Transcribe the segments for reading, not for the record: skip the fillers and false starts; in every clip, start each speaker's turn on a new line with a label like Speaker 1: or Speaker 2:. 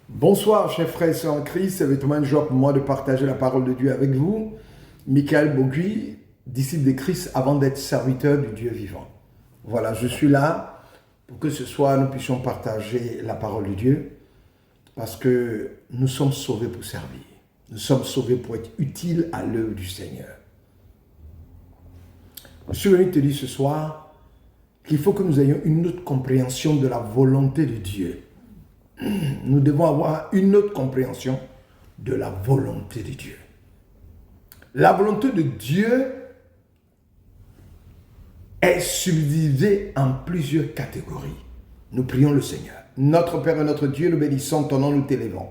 Speaker 1: Bonsoir, chers frères et sœurs en Christ. C'est vraiment une joie pour moi de partager la parole de Dieu avec vous. Michael Bogui, disciple de Christ avant d'être serviteur du Dieu vivant. Voilà, je suis là pour que ce soir nous puissions partager la parole de Dieu parce que nous sommes sauvés pour servir. Nous sommes sauvés pour être utiles à l'œuvre du Seigneur. Je suis venu te dire ce soir qu'il faut que nous ayons une autre compréhension de la volonté de Dieu. Nous devons avoir une autre compréhension de la volonté de Dieu. La volonté de Dieu est subdivisée en plusieurs catégories. Nous prions le Seigneur. Notre Père et notre Dieu, nous bénissons ton nom, nous t'élevons.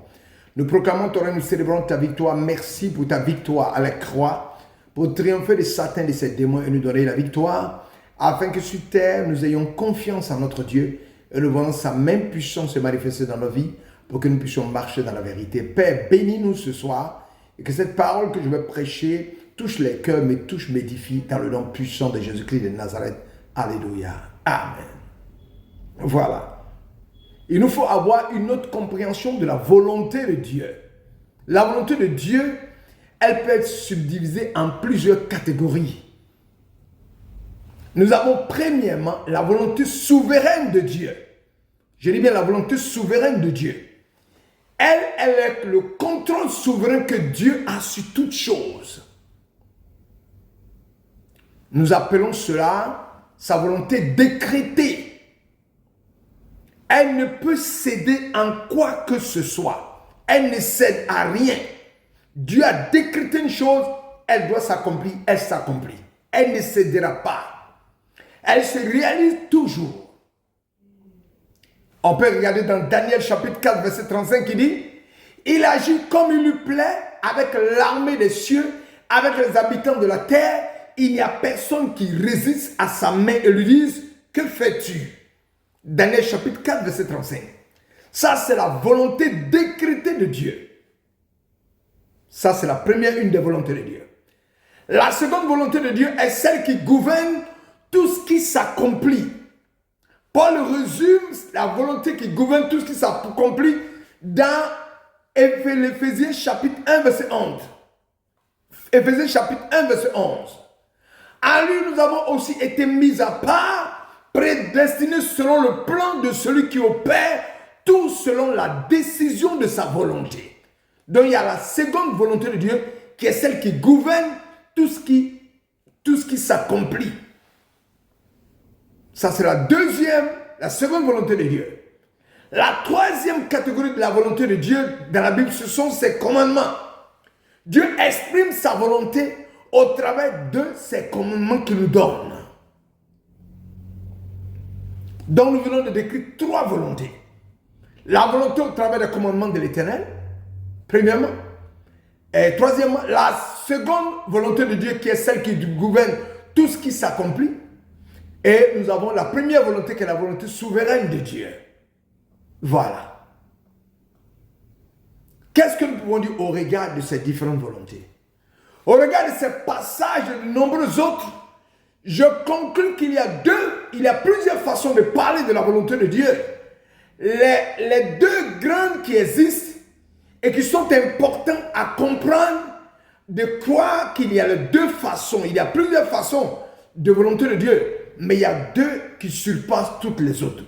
Speaker 1: Nous proclamons ton nom, nous célébrons ta victoire. Merci pour ta victoire à la croix, pour triompher de Satan et de ses démons et nous donner la victoire, afin que sur terre, nous ayons confiance en notre Dieu et nous voyons sa même puissance se manifester dans nos vies pour que nous puissions marcher dans la vérité. Père, bénis-nous ce soir et que cette parole que je vais prêcher touche les cœurs, mais touche, m'édifie dans le nom puissant de Jésus-Christ de Nazareth. Alléluia. Amen. Voilà. Il nous faut avoir une autre compréhension de la volonté de Dieu. La volonté de Dieu, elle peut être subdivisée en plusieurs catégories. Nous avons premièrement la volonté souveraine de Dieu. Je dis bien la volonté souveraine de Dieu. Elle est le contrôle souverain que Dieu a sur toutes choses. Nous appelons cela sa volonté décrétée. Elle ne peut céder en quoi que ce soit. Elle ne cède à rien. Dieu a décrété une chose, elle doit s'accomplir, elle s'accomplit. Elle ne cédera pas. Elle se réalise toujours. On peut regarder dans Daniel chapitre 4, verset 35 qui dit « Il agit comme il lui plaît avec l'armée des cieux, avec les habitants de la terre. Il n'y a personne qui résiste à sa main et lui dise « Que fais-tu » Daniel chapitre 4, verset 35. Ça, c'est la volonté décrétée de Dieu. Ça, c'est la première, une des volontés de Dieu. La seconde volonté de Dieu est celle qui gouverne tout ce qui s'accomplit. Paul résume la volonté qui gouverne tout ce qui s'accomplit dans Éphésiens chapitre 1, verset 11. Éphésiens chapitre 1, verset 11. À lui, nous avons aussi été mis à part, prédestinés selon le plan de celui qui opère tout selon la décision de sa volonté. Donc, il y a la seconde volonté de Dieu qui est celle qui gouverne tout ce qui s'accomplit. Ça, c'est la seconde volonté de Dieu. La troisième catégorie de la volonté de Dieu dans la Bible, ce sont ses commandements. Dieu exprime sa volonté au travers de ses commandements qu'il nous donne. Donc, nous venons de décrire trois volontés. La volonté au travers des commandements de l'Éternel, premièrement. Et troisièmement, la seconde volonté de Dieu qui est celle qui gouverne tout ce qui s'accomplit. Et nous avons la première volonté qui est la volonté souveraine de Dieu. Voilà. Qu'est-ce que nous pouvons dire au regard de ces différentes volontés? Au regard de ces passages et de nombreux autres, je conclus qu'il y a plusieurs façons de parler de la volonté de Dieu. Les deux grandes qui existent et qui sont importantes à comprendre, de croire qu'il y a les deux façons. Il y a plusieurs façons de volonté de Dieu. Mais il y a deux qui surpassent toutes les autres.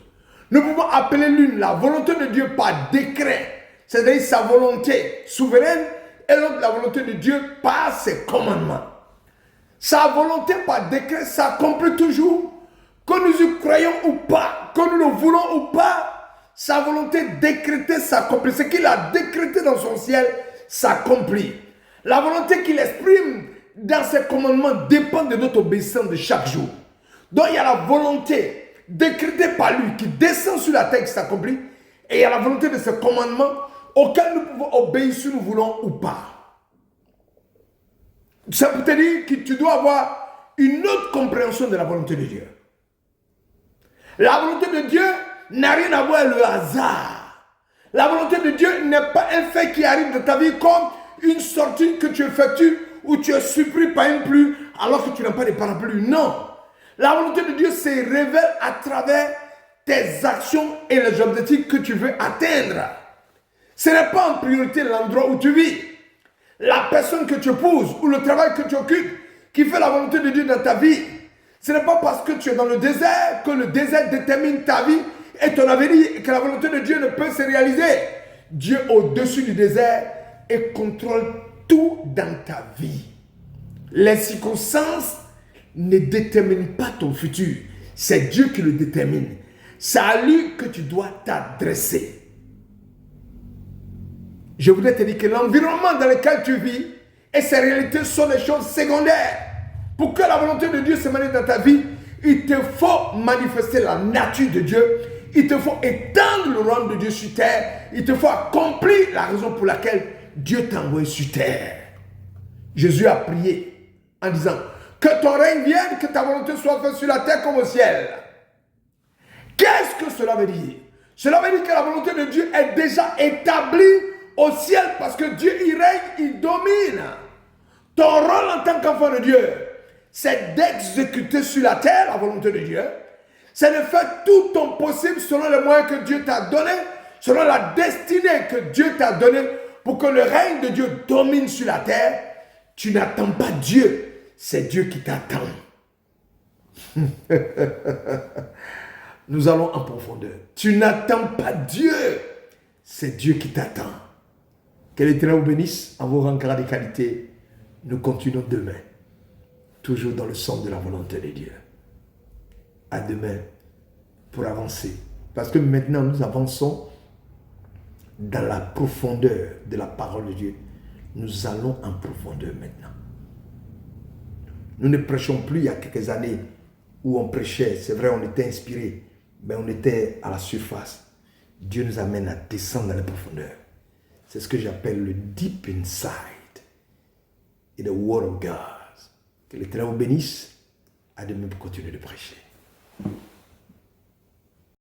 Speaker 1: Nous pouvons appeler l'une la volonté de Dieu par décret, c'est-à-dire sa volonté souveraine, et l'autre la volonté de Dieu par ses commandements. Sa volonté par décret s'accomplit toujours, que nous y croyons ou pas, que nous le voulons ou pas, sa volonté décrétée s'accomplit. Ce qu'il a décrété dans son ciel s'accomplit. La volonté qu'il exprime dans ses commandements dépend de notre obéissance de chaque jour. Donc il y a la volonté décrétée par lui qui descend sur la terre qui s'accomplit, et il y a la volonté de ses commandements auxquels nous pouvons obéir si nous voulons ou pas. Ça peut te dire que tu dois avoir une autre compréhension de la volonté de Dieu. La volonté de Dieu n'a rien à voir avec le hasard. La volonté de Dieu n'est pas un fait qui arrive dans ta vie comme une sortie que tu effectues ou tu es surpris par une pluie alors que tu n'as pas de parapluie. Non. La volonté de Dieu se révèle à travers tes actions et les objectifs que tu veux atteindre. Ce n'est pas en priorité l'endroit où tu vis. La personne que tu épouses ou le travail que tu occupes qui fait la volonté de Dieu dans ta vie. Ce n'est pas parce que tu es dans le désert que le désert détermine ta vie et ton avenir et que la volonté de Dieu ne peut se réaliser. Dieu est au-dessus du désert et contrôle tout dans ta vie. Les circonstances ne déterminent pas ton futur. C'est Dieu qui le détermine. C'est à lui que tu dois t'adresser. Je voudrais te dire que l'environnement dans lequel tu vis et ses réalités sont des choses secondaires. Pour que la volonté de Dieu se manifeste dans ta vie, il te faut manifester la nature de Dieu. Il te faut étendre le royaume de Dieu sur terre. Il te faut accomplir la raison pour laquelle Dieu t'a envoyé sur terre. Jésus a prié en disant que ton règne vienne, que ta volonté soit faite sur la terre comme au ciel. Qu'est-ce que cela veut dire? Cela veut dire que la volonté de Dieu est déjà établie au ciel parce que Dieu il règne, il domine. Ton rôle en tant qu'enfant de Dieu, c'est d'exécuter sur la terre la volonté de Dieu. C'est de faire tout ton possible selon les moyens que Dieu t'a donné, selon la destinée que Dieu t'a donnée pour que le règne de Dieu domine sur la terre. Tu n'attends pas Dieu, c'est Dieu qui t'attend. Nous allons en profondeur. Tu n'attends pas Dieu, c'est Dieu qui t'attend. Que l'Éternel vous bénisse en vos rangs radicalité. Nous continuons demain, toujours dans le sens de la volonté de Dieu. À demain pour avancer. Parce que maintenant nous avançons dans la profondeur de la parole de Dieu. Nous allons en profondeur maintenant. Nous ne prêchons plus il y a quelques années où on prêchait. C'est vrai, on était inspiré, mais on était à la surface. Dieu nous amène à descendre dans les profondeurs. C'est ce que j'appelle le deep inside et the word of God. Que l'Éternel vous bénisse. À demain pour continuer de prêcher.